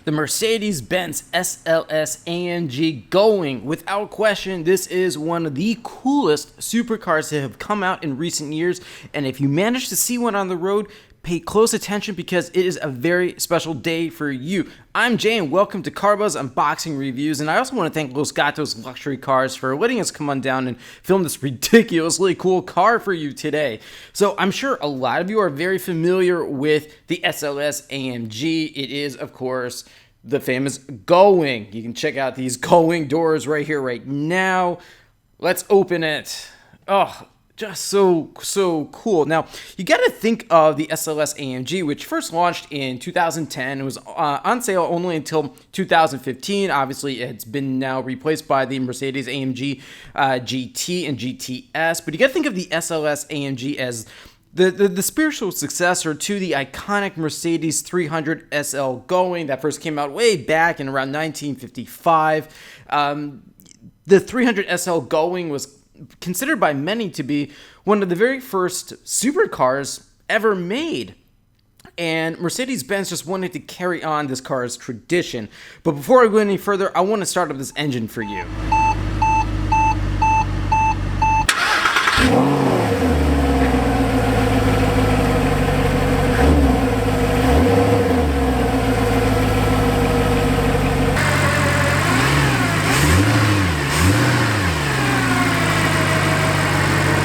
the Mercedes-Benz SLS AMG Gullwing. Without question, this is one of the coolest supercars that have come out in recent years, and if you manage to see one on the road, pay close attention because it is a very special day for you. I'm Jay and welcome to CarBuzz Unboxing Reviews, and I also want to thank Los Gatos Luxury Cars for letting us come on down and film this ridiculously cool car for you today. So I'm sure a lot of you are very familiar with the SLS AMG. It is, of course, the famous Gullwing. You can check out these Gullwing doors right here, right now. Let's open it. Oh, just so cool. Now, you got to think of the SLS AMG, which first launched in 2010. It was on sale only until 2015. Obviously, it's been now replaced by the Mercedes-AMG GT and GTS. But you got to think of the SLS AMG as the spiritual successor to the iconic Mercedes 300 SL Gullwing that first came out way back in around 1955. The 300 SL Gullwing was considered by many to be one of the very first supercars ever made. And Mercedes-Benz just wanted to carry on this car's tradition. But before I go any further, I want to start up this engine for you.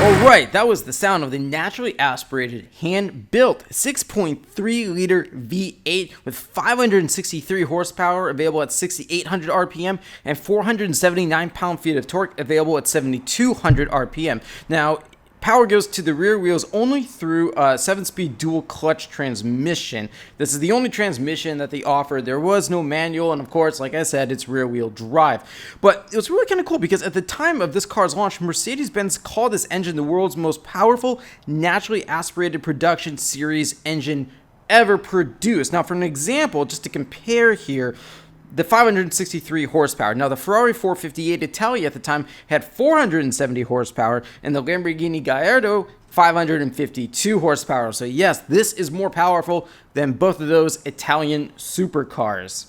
Alright, that was the sound of the naturally aspirated, hand-built 6.3-liter V8 with 563 horsepower available at 6,800 RPM and 479 pound-feet of torque available at 7,200 RPM. Now, power goes to the rear wheels only through a 7-speed dual clutch transmission. This is the only transmission that they offer. There was no manual, and of course, like I said, it's rear wheel drive. But it was really kind of cool because at the time of this car's launch, Mercedes-Benz called this engine the world's most powerful, naturally aspirated production series engine ever produced. Now, for an example, just to compare here, the 563 horsepower. Now, the Ferrari 458 Italia at the time had 470 horsepower, and the Lamborghini Gallardo 552 horsepower. So yes, this is more powerful than both of those Italian supercars.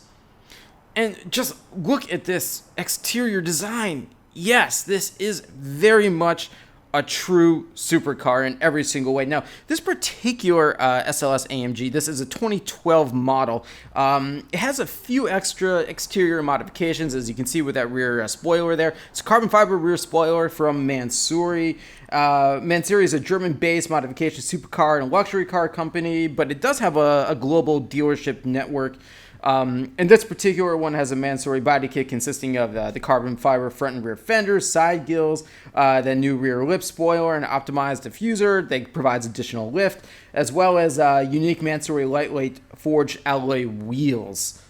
And just look at this exterior design. Yes, this is very much a true supercar in every single way. Now, this particular SLS AMG, this is a 2012 model. It has a few extra exterior modifications, as you can see with that rear spoiler there. It's a carbon fiber rear spoiler from Mansory. Mansory is a German-based modification supercar and luxury car company, but it does have a global dealership network. And this particular one has a Mansory body kit consisting of the carbon fiber front and rear fenders, side gills, the new rear lip spoiler, and optimized diffuser that provides additional lift, as well as unique Mansory lightweight forged alloy wheels.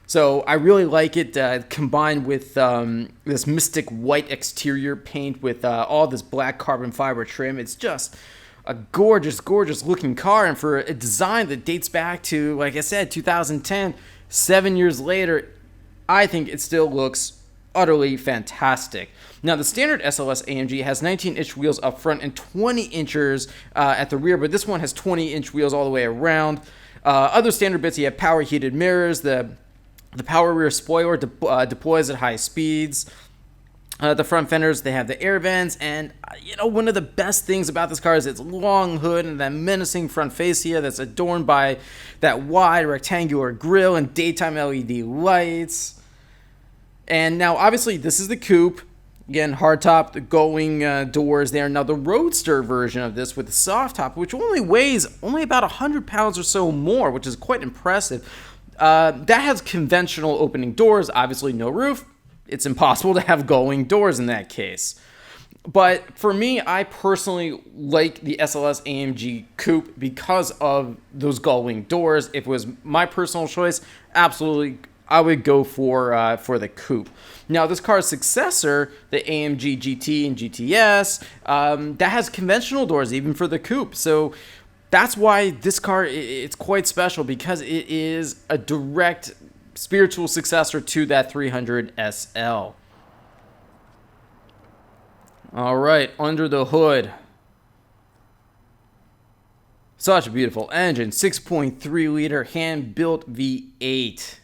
So I really like it combined with this mystic white exterior paint with all this black carbon fiber trim. It's just a gorgeous looking car, and for a design that dates back to, like I said, 2010, 7 years later, I think it still looks utterly fantastic. Now, the standard SLS AMG has 19-inch wheels up front and 20 inches at the rear, but this one has 20-inch wheels all the way around. Other standard bits, you have power heated mirrors, the power rear spoiler deploys at high speeds. The front fenders, they have the air vents, and one of the best things about this car is its long hood and that menacing front fascia that's adorned by that wide rectangular grille and daytime LED lights. And now, obviously, this is the coupe. Again, hardtop, the Gullwing doors there. Now, the roadster version of this with the soft top, which only weighs about 100 pounds or so more, which is quite impressive. That has conventional opening doors, obviously no roof. It's impossible to have Gullwing doors in that case. But for me, I personally like the SLS AMG Coupe because of those Gullwing doors. If it was my personal choice, absolutely, I would go for the Coupe. Now, this car's successor, the AMG GT and GTS, that has conventional doors even for the Coupe. So that's why this car, it's quite special because it is a direct spiritual successor to that 300 SL. All right, under the hood. Such a beautiful engine, 6.3-liter hand-built V8.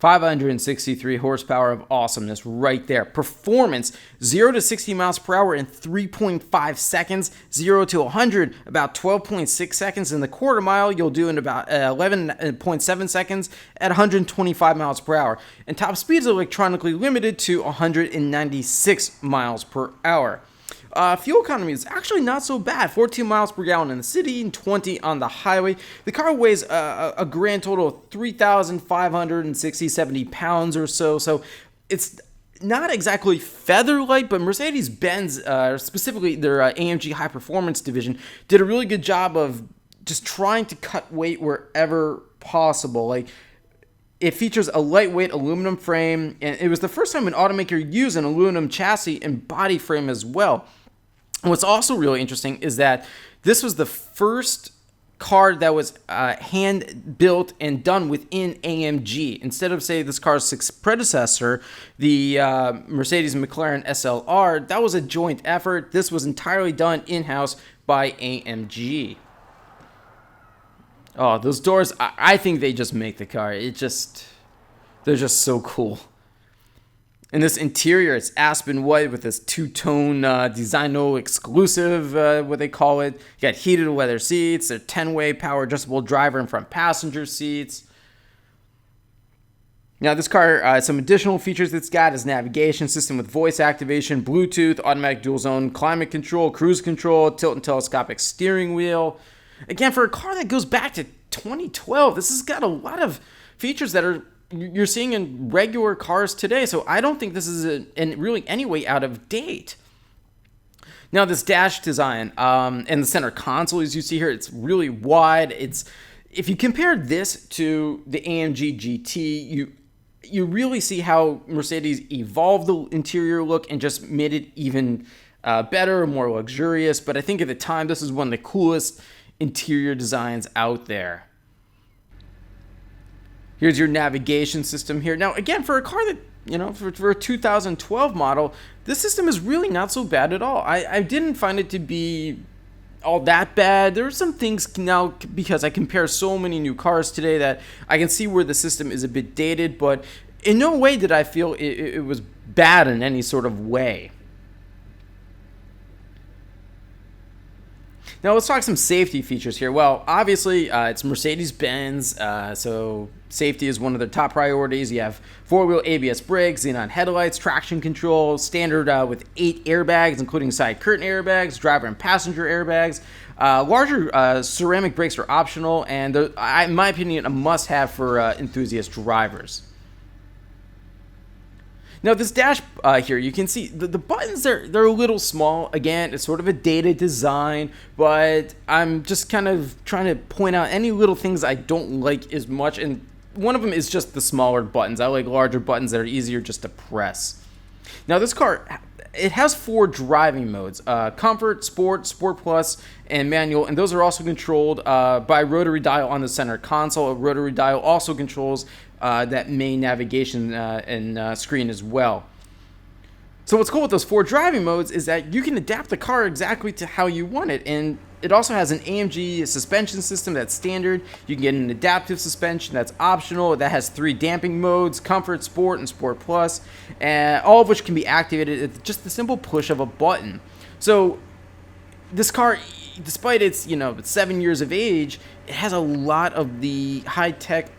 563 horsepower of awesomeness right there. Performance, 0 to 60 miles per hour in 3.5 seconds, 0 to 100 about 12.6 seconds. In the quarter mile, you'll do in about 11.7 seconds at 125 miles per hour. And top speed is electronically limited to 196 miles per hour. Fuel economy is actually not so bad. 14 miles per gallon in the city and 20 on the highway. The car weighs a grand total of 3,570 pounds or so. So it's not exactly feather light, but Mercedes-Benz, specifically their AMG High Performance division, did a really good job of just trying to cut weight wherever possible. Like, it features a lightweight aluminum frame, and it was the first time an automaker used an aluminum chassis and body frame as well. And what's also really interesting is that this was the first car that was hand built and done within AMG. Instead of, say, this car's predecessor, the Mercedes McLaren SLR, that was a joint effort. This was entirely done in-house by AMG. Oh, those doors, I think they just make the car. They're just so cool. And this interior, it's aspen white with this two-tone designo exclusive, what they call it. You got heated leather seats, a 10-way power adjustable driver and front passenger seats. Now, this car, some additional features it's got is navigation system with voice activation, Bluetooth, automatic dual zone climate control, cruise control, tilt and telescopic steering wheel. Again, for a car that goes back to 2012, this has got a lot of features that you're seeing in regular cars today. So I don't think this is in really any way out of date. Now, this dash design and the center console, as you see here, it's really wide. If you compare this to the AMG GT, you really see how Mercedes evolved the interior look and just made it even better, more luxurious. But I think at the time, this is one of the coolest interior designs out there. Here's your navigation system here. Now, again, for a car that, for a 2012 model, this system is really not so bad at all. I didn't find it to be all that bad. There are some things now, because I compare so many new cars today, that I can see where the system is a bit dated, but in no way did I feel it was bad in any sort of way. Now, let's talk some safety features here. Well, obviously, it's Mercedes-Benz, so safety is one of their top priorities. You have four-wheel ABS brakes, xenon headlights, traction control, standard with 8 airbags, including side curtain airbags, driver and passenger airbags. Larger ceramic brakes are optional, and in my opinion, a must-have for enthusiast drivers. Now, this dash here, you can see the buttons, they're a little small. Again, it's sort of a dated design, but I'm just kind of trying to point out any little things I don't like as much, and one of them is just the smaller buttons. I like larger buttons that are easier just to press. Now, this car, it has 4 driving modes: Comfort, Sport, Sport Plus, and Manual, and those are also controlled by rotary dial on the center console. A rotary dial also controls that main navigation and screen as well. So what's cool with those 4 driving modes is that you can adapt the car exactly to how you want it, and it also has an AMG suspension system that's standard. You can get an adaptive suspension that's optional. That has 3 damping modes: Comfort, Sport, and Sport Plus, and all of which can be activated at just the simple push of a button. So this car, despite its 7 years of age, it has a lot of the high-tech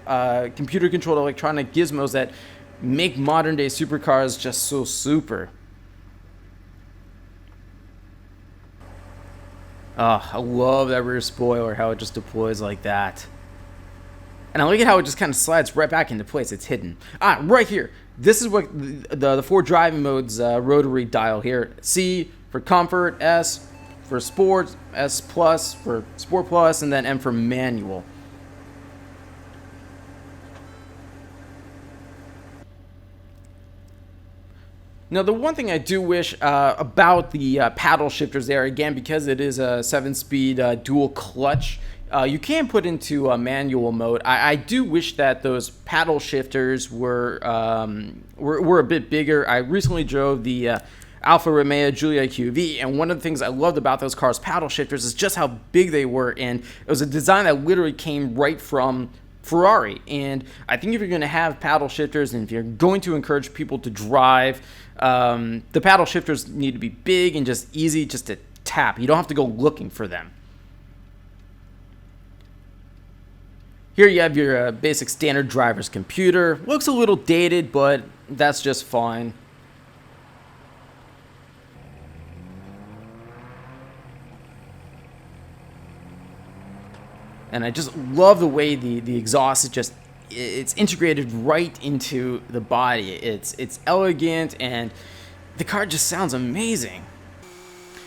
computer-controlled electronic gizmos that make modern-day supercars just so super. Oh, I love that rear spoiler, how it just deploys like that. And I like it how it just kind of slides right back into place. It's hidden. Right here. This is what the 4 driving modes rotary dial here. C for Comfort, S for Sport, S Plus for Sport Plus, and then M for Manual. Now, the one thing I do wish about the paddle shifters there, again, because it is a 7-speed dual clutch, you can put into a manual mode. I do wish that those paddle shifters were a bit bigger. I recently drove the Alfa Romeo Giulia QV, and one of the things I loved about those cars' paddle shifters is just how big they were, and it was a design that literally came right from Ferrari. And I think if you're going to have paddle shifters and if you're going to encourage people to drive, the paddle shifters need to be big and just easy just to tap. You don't have to go looking for them. Here you have your basic standard driver's computer. Looks a little dated, but that's just fine. And I just love the way the exhaust is just, it's integrated right into the body. It's elegant, and the car just sounds amazing.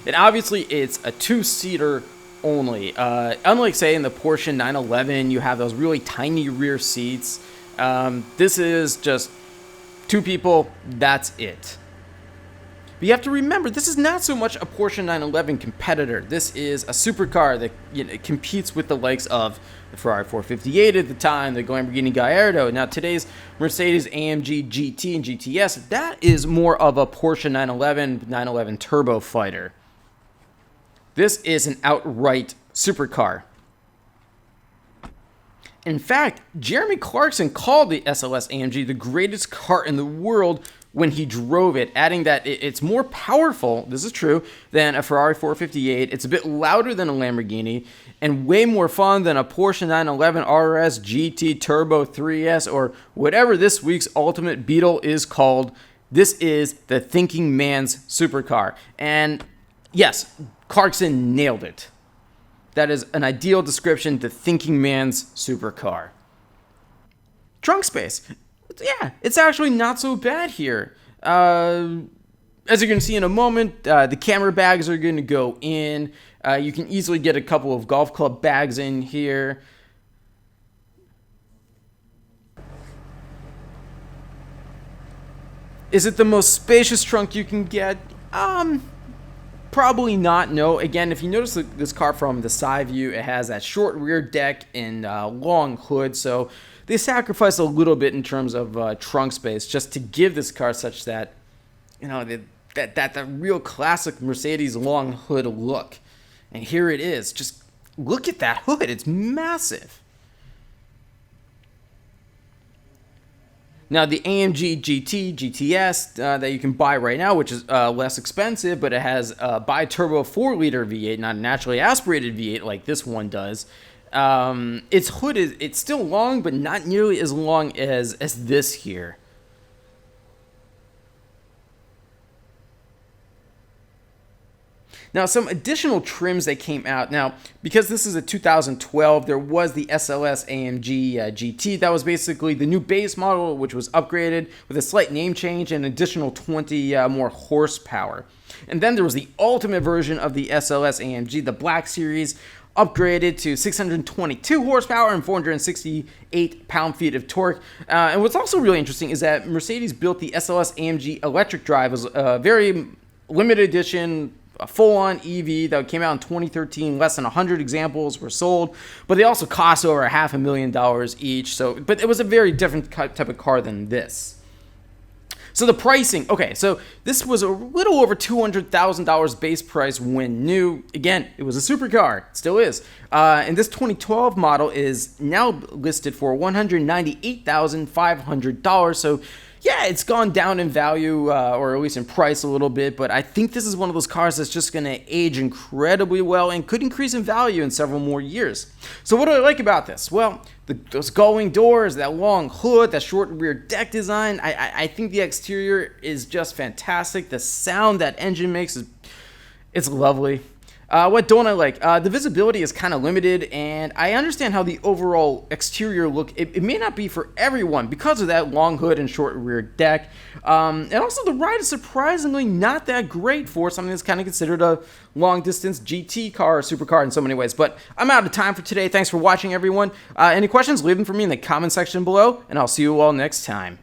And obviously it's a two-seater only. Unlike, say, in the Porsche 911, you have those really tiny rear seats. This is just two people, that's it. But you have to remember, this is not so much a Porsche 911 competitor. This is a supercar that competes with the likes of the Ferrari 458 at the time, the Lamborghini Gallardo. Now today's Mercedes-AMG GT and GTS, that is more of a Porsche 911 turbo fighter. This is an outright supercar. In fact, Jeremy Clarkson called the SLS AMG the greatest car in the world when he drove it, adding that it's more powerful, this is true, than a Ferrari 458. It's a bit louder than a Lamborghini, and way more fun than a Porsche 911 RS GT Turbo 3S, or whatever this week's Ultimate Beetle is called. This is the thinking man's supercar. And yes, Clarkson nailed it. That is an ideal description, the thinking man's supercar. Trunk space. Yeah, it's actually not so bad here. As you're going to see in a moment, the camera bags are going to go in. You can easily get a couple of golf club bags in here. Is it the most spacious trunk you can get? Probably not, no. Again, if you notice this car from the side view, it has that short rear deck and long hood, so they sacrificed a little bit in terms of trunk space just to give this car such that, that real classic Mercedes long hood look. And here it is. Just look at that hood. It's massive. Now, the AMG GT, GTS that you can buy right now, which is less expensive, but it has a bi-turbo 4-liter V8, not a naturally aspirated V8 like this one does. Its hood it's still long, but not nearly as long as this here. Now, some additional trims that came out. Now, because this is a 2012, there was the SLS AMG GT. That was basically the new base model, which was upgraded with a slight name change and additional 20 more horsepower. And then there was the ultimate version of the SLS AMG, the Black Series, upgraded to 622 horsepower and 468 pound-feet of torque. And what's also really interesting is that Mercedes built the SLS AMG electric drive as a very limited edition, a full-on EV that came out in 2013. Less than 100 examples were sold, but they also cost over $500,000 each. But it was a very different type of car than this. So the pricing, okay, so this was a little over $200,000 base price when new. Again, it was a supercar, it still is. And this 2012 model is now listed for $198,500. So yeah, it's gone down in value, or at least in price a little bit, but I think this is one of those cars that's just going to age incredibly well and could increase in value in several more years. So what do I like about this? Well, those gullwing doors, that long hood, that short rear deck design, I think the exterior is just fantastic. The sound that engine makes it's lovely. What don't I like? The visibility is kind of limited, and I understand how the overall exterior look, it may not be for everyone because of that long hood and short rear deck. And also the ride is surprisingly not that great for something that's kind of considered a long-distance GT car or supercar in so many ways. But I'm out of time for today. Thanks for watching, everyone. Any questions, leave them for me in the comment section below, and I'll see you all next time.